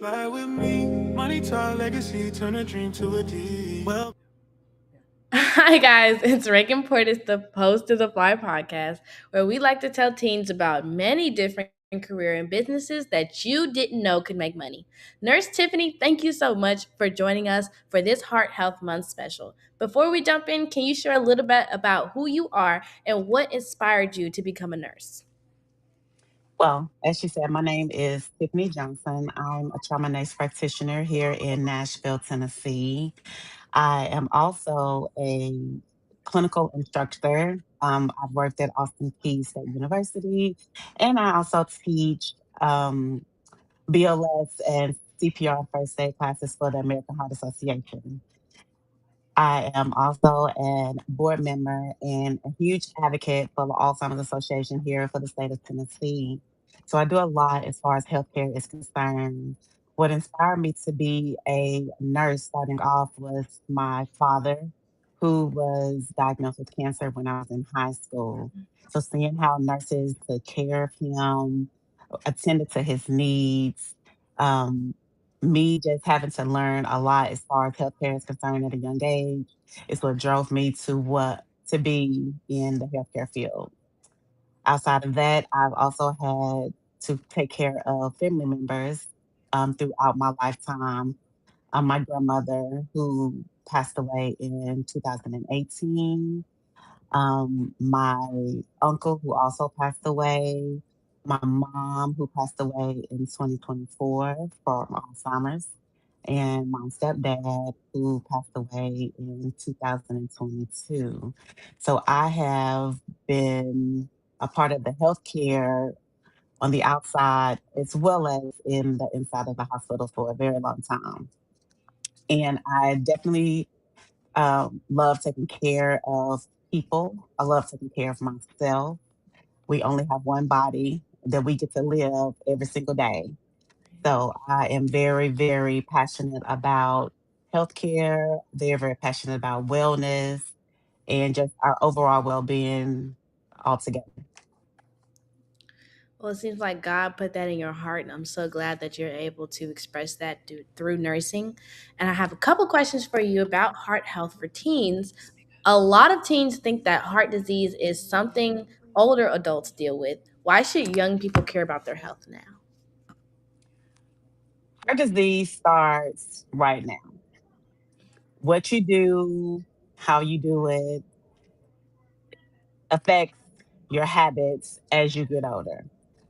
Fly with me, money talk legacy, turn a dream to a deed. Well, Hi, guys. It's Reagan Portis, the host of the Fly podcast, where we like to tell teens about many different career and businesses that you didn't know could make money. Nurse Tiffany, thank you so much for joining us for this Heart Health Month special. Before we jump in, can you share a little bit about who you are and what inspired you to become a nurse? Well, as you said, my name is Tiffany Johnson. I'm a trauma nurse practitioner here in Nashville, Tennessee. I am also a clinical instructor. I've worked at Austin Peay State University, and I also teach BLS and CPR first aid classes for the American Heart Association. I am also an board member and a huge advocate for the Alzheimer's Association here for the state of Tennessee. So I do a lot as far as healthcare is concerned. What inspired me to be a nurse starting off was my father, who was diagnosed with cancer when I was in high school. So seeing how nurses took care of him, attended to his needs, um, me just having to learn a lot as far as healthcare is concerned at a young age is what drove me to be in the healthcare field. Outside of that, I've also had to take care of family members throughout my lifetime. My grandmother, who passed away in 2018, my uncle who also passed away, my mom who passed away in 2024 from Alzheimer's, and my stepdad who passed away in 2022. So I have been a part of the healthcare on the outside as well as in the inside of the hospital for a very long time. And I definitely love taking care of people. I love taking care of myself. We only have one body that we get to live every single day. So I am very, very passionate about healthcare, very, very passionate about wellness and just our overall well being altogether. Well, it seems like God put that in your heart, and I'm so glad that you're able to express that through nursing. And I have a couple questions for you about heart health for teens. A lot of teens think that heart disease is something older adults deal with. Why should young people care about their health now? Heart disease starts right now. What you do, how you do it, affects your habits as you get older.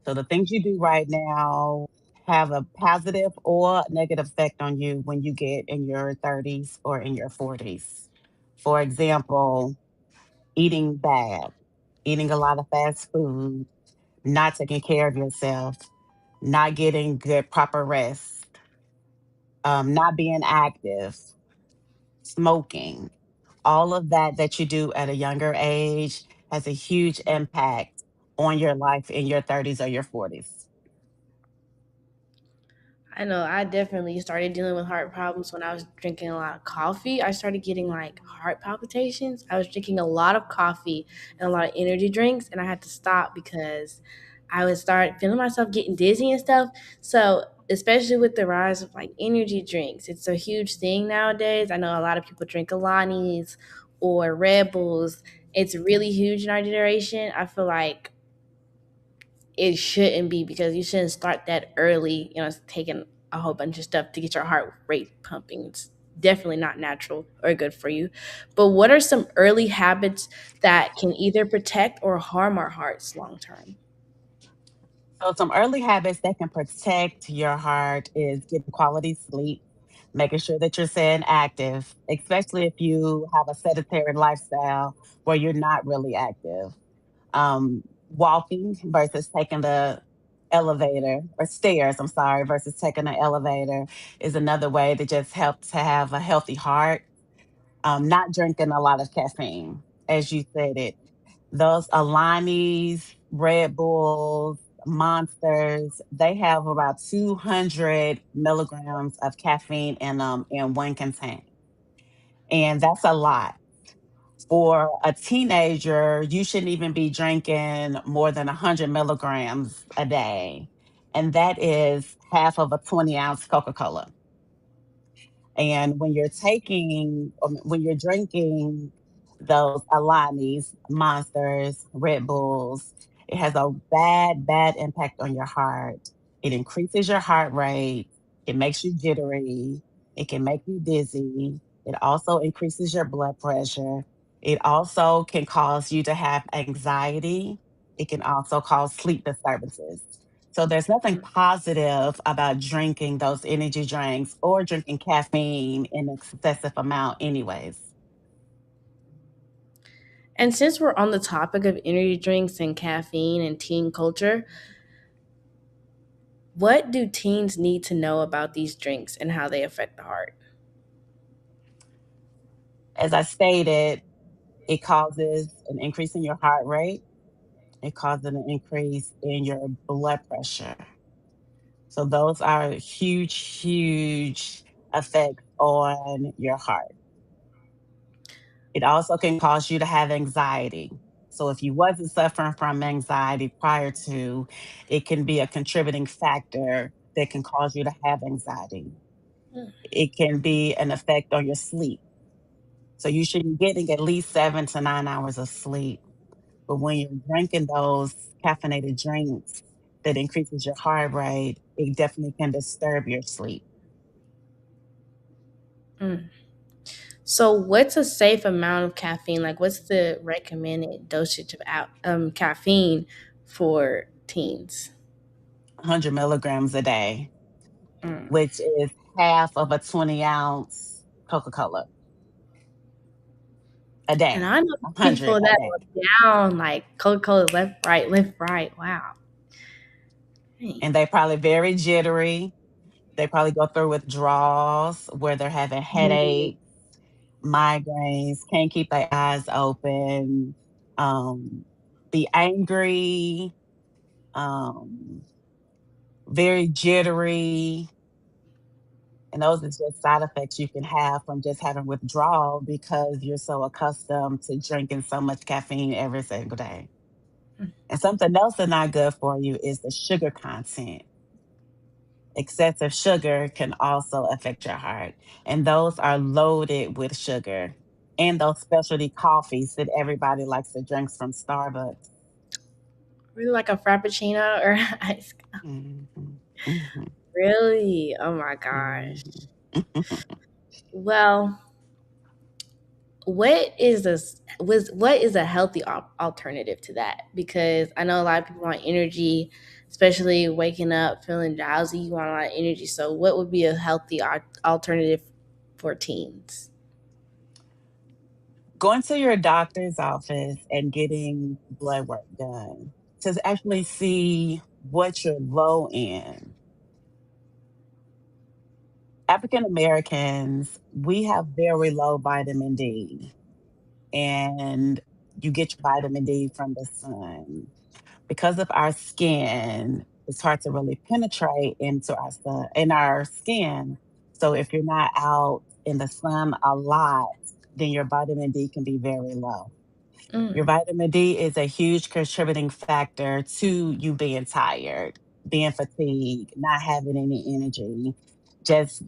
So the things you do right now have a positive or negative effect on you when you get in your 30s or in your 40s. For example, eating bad, eating a lot of fast food, not taking care of yourself, not getting good proper rest, not being active, smoking, all of that you do at a younger age has a huge impact on your life in your 30s or your 40s. I know I definitely started dealing with heart problems when I was drinking a lot of coffee. I started getting like heart palpitations. I was drinking a lot of coffee and a lot of energy drinks, and I had to stop because I would start feeling myself getting dizzy and stuff. So, especially with the rise of like energy drinks, it's a huge thing nowadays. I know a lot of people drink Alanis or Red Bulls. It's really huge in our generation. I feel like it shouldn't be because you shouldn't start that early, it's taking a whole bunch of stuff to get your heart rate pumping. It's definitely not natural or good for you. But what are some early habits that can either protect or harm our hearts long term? So, some early habits that can protect your heart is getting quality sleep, making sure that you're staying active, especially if you have a sedentary lifestyle where you're not really active. Walking versus taking the elevator or stairs, I'm sorry, versus taking the elevator is another way to just help to have a healthy heart. Not drinking a lot of caffeine, as you said it. Those Alanis, Red Bulls, Monsters, they have about 200 milligrams of caffeine in them in one contain. And that's a lot. For a teenager, you shouldn't even be drinking more than 100 milligrams a day. and that is half of a 20-ounce Coca-Cola. And when you're drinking those Alanis, Monsters, Red Bulls, it has a bad, bad impact on your heart. It increases your heart rate. It makes you jittery. It can make you dizzy. It also increases your blood pressure. It also can cause you to have anxiety. It can also cause sleep disturbances. So there's nothing positive about drinking those energy drinks or drinking caffeine in excessive amount anyways. And since we're on the topic of energy drinks and caffeine and teen culture, what do teens need to know about these drinks and how they affect the heart? As I stated, it causes an increase in your heart rate. It causes an increase in your blood pressure. So those are huge, huge effects on your heart. It also can cause you to have anxiety. So if you wasn't suffering from anxiety prior to, it can be a contributing factor that can cause you to have anxiety. Mm. It can be an effect on your sleep. So you should be getting at least 7 to 9 hours of sleep. But when you're drinking those caffeinated drinks that increases your heart rate, it definitely can disturb your sleep. Mm. So, what's a safe amount of caffeine? Like, what's the recommended dosage of caffeine for teens? 100 milligrams a day, Mm. which is half of a 20-ounce Coca-Cola a And day. I know 100 people a that day. look down like Coca Cola left, right, left, right. Wow. Dang. And they probably very jittery. They probably go through withdrawals where they're having Mhm. headaches, migraines, can't keep their eyes open, um, be angry, um, very jittery. And those are just side effects you can have from just having withdrawal because you're so accustomed to drinking so much caffeine every single day. And something else that's not good for you is the sugar content. Excessive sugar can also affect your heart, and those are loaded with sugar. And those specialty coffees that everybody likes to drink from Starbucks. Really like a frappuccino or ice. Mhm, mhm, Really? Oh my gosh. mhm. Well, what is a healthy alternative to that? Because I know a lot of people want energy, especially waking up feeling drowsy. You want a lot of energy. So, what would be a healthy alternative for teens? Going to your doctor's office and getting blood work done to actually see what you're low in. African Americans, we have very low vitamin D, and you get your vitamin D from the sun. Because of our skin, it's hard to really penetrate into our skin. So if you're not out in the sun a lot, then your vitamin D can be very low. Your Mm, vitamin D is a huge contributing factor to you being tired, being fatigued, not having any energy, just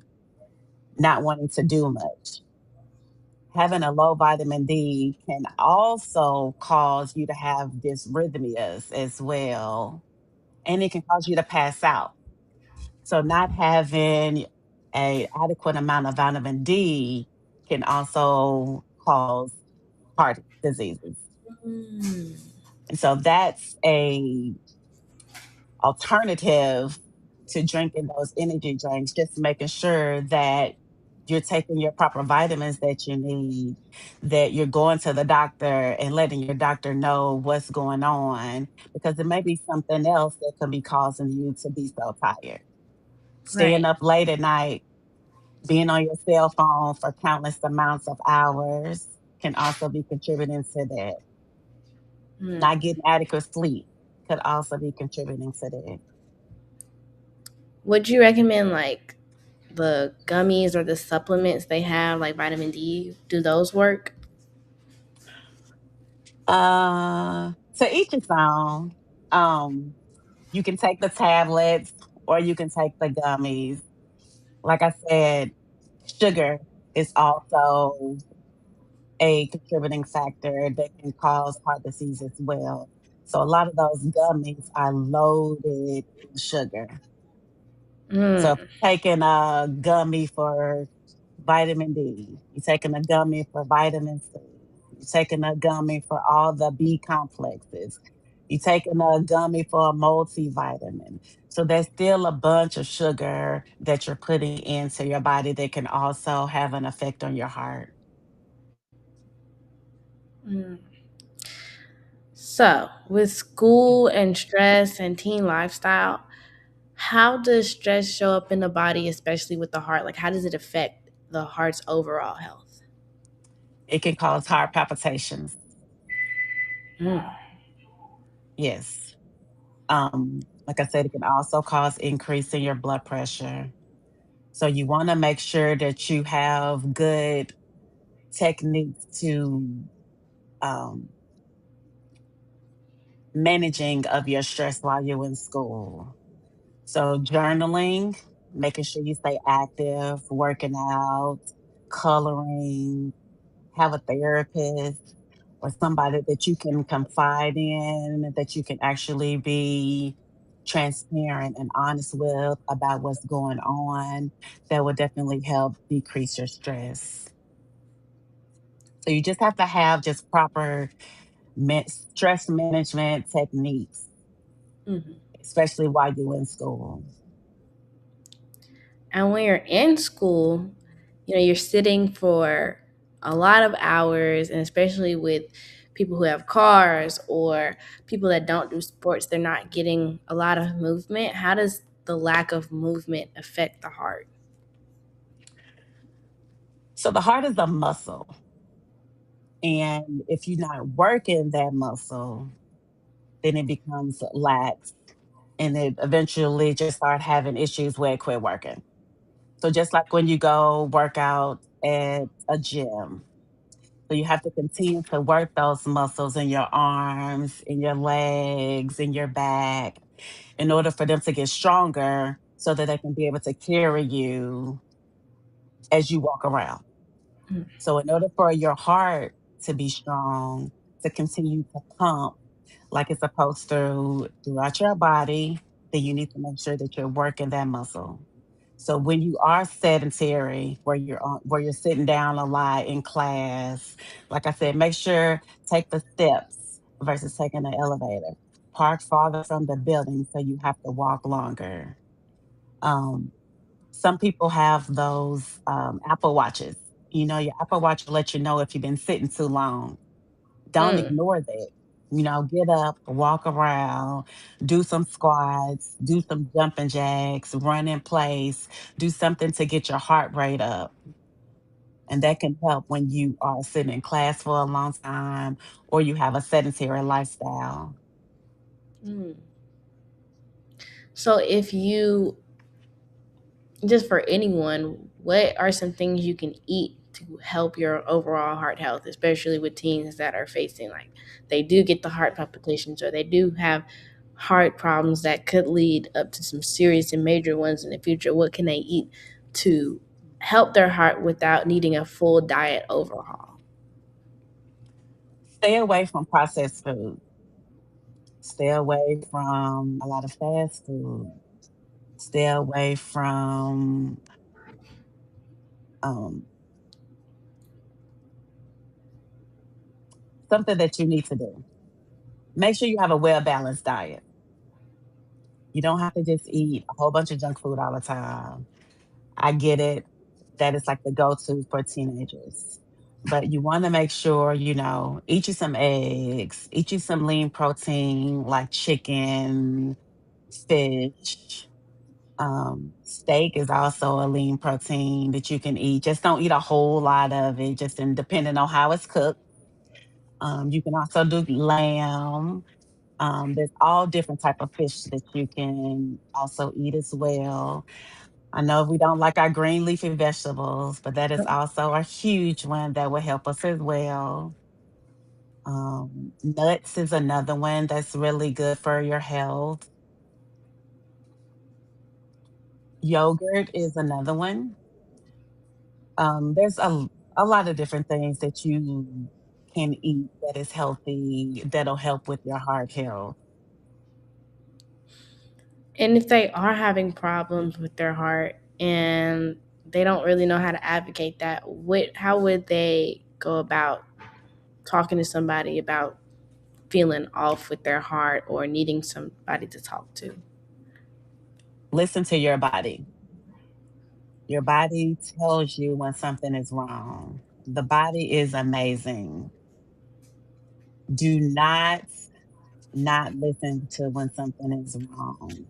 not wanting to do much. Having a low vitamin D can also cause you to have dysrhythmias as well, and it can cause you to pass out. So not having a adequate amount of vitamin D can also cause heart diseases. mm. And so that's a alternative to drinking those energy drinks, just making sure that you're taking your proper vitamins that you need, that you're going to the doctor and letting your doctor know what's going on, because it may be something else that can be causing you to be so tired. Staying Right. up late at night, being on your cell phone for countless amounts of hours can also be contributing to that. Mm. Not getting adequate sleep could also be contributing to that. Would you recommend like the gummies or the supplements they have, like vitamin D? Do those work? To each its own. You can take the tablets or you can take the gummies. Like I said, sugar is also a contributing factor that can cause heart disease as well. So a lot of those gummies are loaded in sugar. So if Mm, you're taking a gummy for vitamin D, you're taking a gummy for vitamin C, you're taking a gummy for all the B complexes, you're taking a gummy for a multivitamin. So there's still a bunch of sugar that you're putting into your body that can also have an effect on your heart. mm. So, with school and stress and teen lifestyle, how does stress show up in the body, especially with the heart? Like, how does it affect the heart's overall health? It can cause heart palpitations. Mm, Yes. Like I said, it can also cause increase in your blood pressure. So you want to make sure that you have good techniques to um, managing of your stress while you're in school. So journaling, making sure you stay active, working out, coloring, have a therapist or somebody that you can confide in, that you can actually be transparent and honest with about what's going on. That will definitely help decrease your stress. So you just have to have just proper stress management techniques, mhm. especially while you're in school. And when you're in school, you're sitting for a lot of hours, and especially with people who have cars or people that don't do sports, they're not getting a lot of movement. How does the lack of movement affect the heart? So the heart is a muscle. And if you're not working that muscle, then it becomes lax and it eventually just start having issues where it quit working. So just like when you go work out at a gym, so you have to continue to work those muscles in your arms, in your legs, in your back, in order for them to get stronger so that they can be able to carry you as you walk around. Mm, So in order for your heart to be strong, to continue to pump like it's supposed to throughout your body, then you need to make sure that you're working that muscle. So when you are sedentary, where you're sitting down a lot in class, like I said, make sure take the steps versus taking the elevator. Park farther from the building so you have to walk longer. Um, some people have those Apple watches. You know, your Apple watch will let you know if you've been sitting too long. Don't mm, ignore that. You know, get up, walk around, do some squats, do some jumping jacks, run in place, do something to get your heart rate up. And that can help when you are sitting in class for a long time or you have a sedentary lifestyle. mm. So, if you just for anyone, what are some things you can eat to help your overall heart health, especially with teens that are facing like they do get the heart palpitations or they do have heart problems that could lead up to some serious and major ones in the future? What can they eat to help their heart without needing a full diet overhaul? Stay away from processed food. Stay away from a lot of fast food. Stay away from um, something that you need to do. Make sure you have a well balanced diet. You don't have to just eat a whole bunch of junk food all the time. I get it that it's like the go to for teenagers. But you want to make sure, eat you some eggs, eat you some lean protein like chicken, fish. Steak is also a lean protein that you can eat. Just don't eat a whole lot of it, just depending on how it's cooked. You can also do lamb. There's all different type of fish that you can also eat as well. I know we don't like our green leafy vegetables, but that is also a huge one that will help us as well. Nuts is another one that's really good for your health. Yogurt is another one. There's a lot of different things that you can eat that is healthy, that'll help with your heart health. And if they are having problems with their heart and they don't really know how to advocate that, how would they go about talking to somebody about feeling off with their heart or needing somebody to talk to? Listen to your body. Your body tells you when something is wrong. The body is amazing. Do not listen to when something is wrong.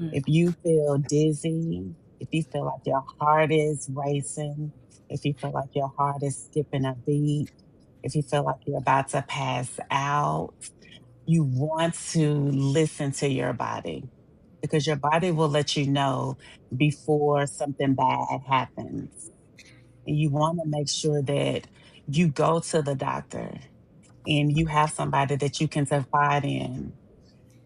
Mm, If you feel dizzy, if you feel like your heart is racing, if you feel like your heart is skipping a beat, if you feel like you're about to pass out, you want to listen to your body because your body will let you know before something bad happens. And you want to make sure that you go to the doctor and you have somebody that you can confide in.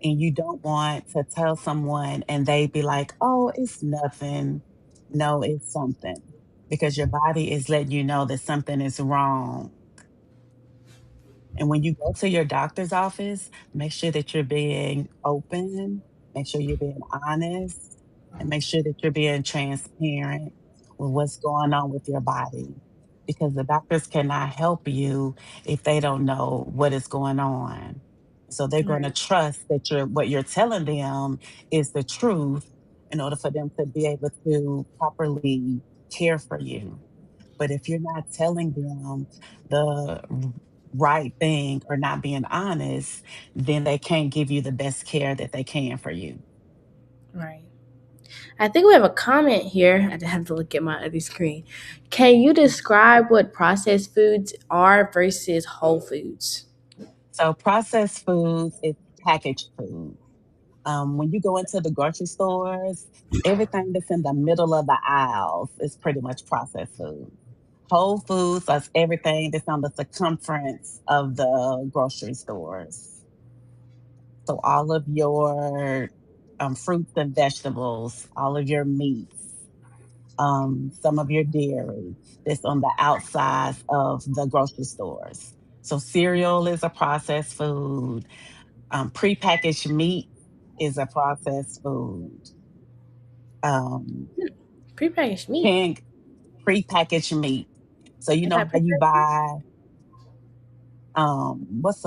And you don't want to tell someone and they be like, oh, it's nothing. No, it's something. Because your body is letting you know that something is wrong. And when you go to your doctor's office, make sure that you're being open, make sure you're being honest, and make sure that you're being transparent with what's going on with your body. Because the doctors cannot help you if they don't know what is going on. So they're going to right, trust that what you're telling them is the truth in order for them to be able to properly care for you. But if you're not telling them the right thing or not being honest, then they can't give you the best care that they can for you. right. I think we have a comment here. I have to look at my other screen. Can you describe what processed foods are versus whole foods? So processed foods is packaged food. When you go into the grocery stores, everything that's in the middle of the aisles is pretty much processed food. Whole foods is everything that's on the circumference of the grocery stores. So all of your fruits and vegetables, all of your meats, some of your dairy that's on the outside of the grocery stores. So cereal is a processed food. Prepackaged meat is a processed food. Um, Prepackaged meat. Canned prepackaged meat. So you Is know that how you prepackaged? buy what's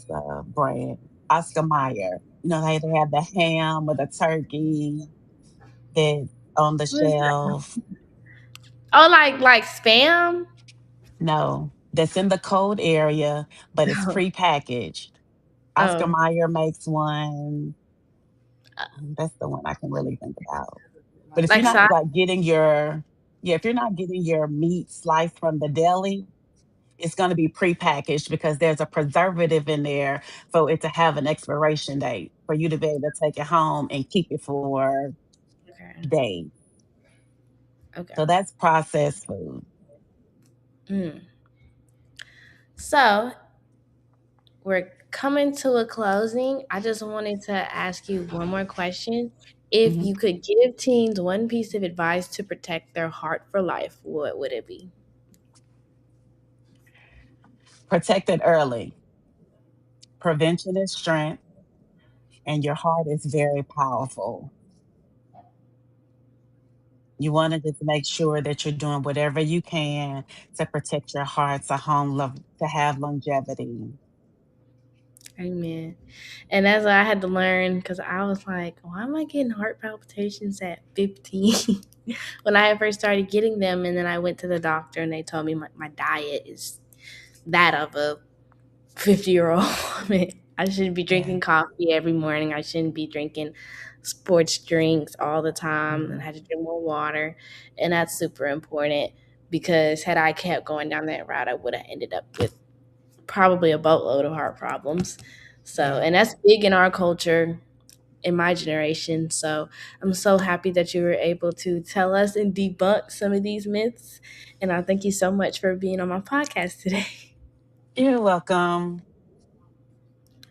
the brand? Oscar Mayer. You know how they have the ham or the turkey that's on the What is that? shelf. Oh, like spam? No, that's in the cold area, but it's Oh, prepackaged. Oscar oh, Mayer makes one. That's the one I can really think about. But if you're like not side. like getting your yeah, if you're not getting your meat sliced from the deli, it's going to be prepackaged because there's a preservative in there for it to have an expiration date for you to be able to take it home and keep it for Okay, days. okay. So that's processed food. Mm. So we're coming to a closing. I just wanted to ask you one more question. If Mhm. you could give teens one piece of advice to protect their heart for life, what would it be? Protect it early. Prevention is strength, and your heart is very powerful. You want to just make sure that you're doing whatever you can to protect your heart, to have longevity. Amen. And that's what I had to learn because I was like, why am I getting heart palpitations at 15? When I had first started getting them, and then I went to the doctor and they told me my diet is that of a 50-year-old woman. I shouldn't be Yeah. drinking coffee every morning. I shouldn't be drinking sports drinks all the time, and Mhm. I had to drink more water. And that's super important because had I kept going down that route, I would have ended up with probably a boatload of heart problems. So, Yeah. and that's big in our culture, in my generation. So, I'm so happy that you were able to tell us and debunk some of these myths. And I thank you so much for being on my podcast today. You're welcome.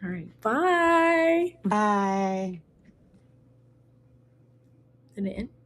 All right. Bye. Bye. infinite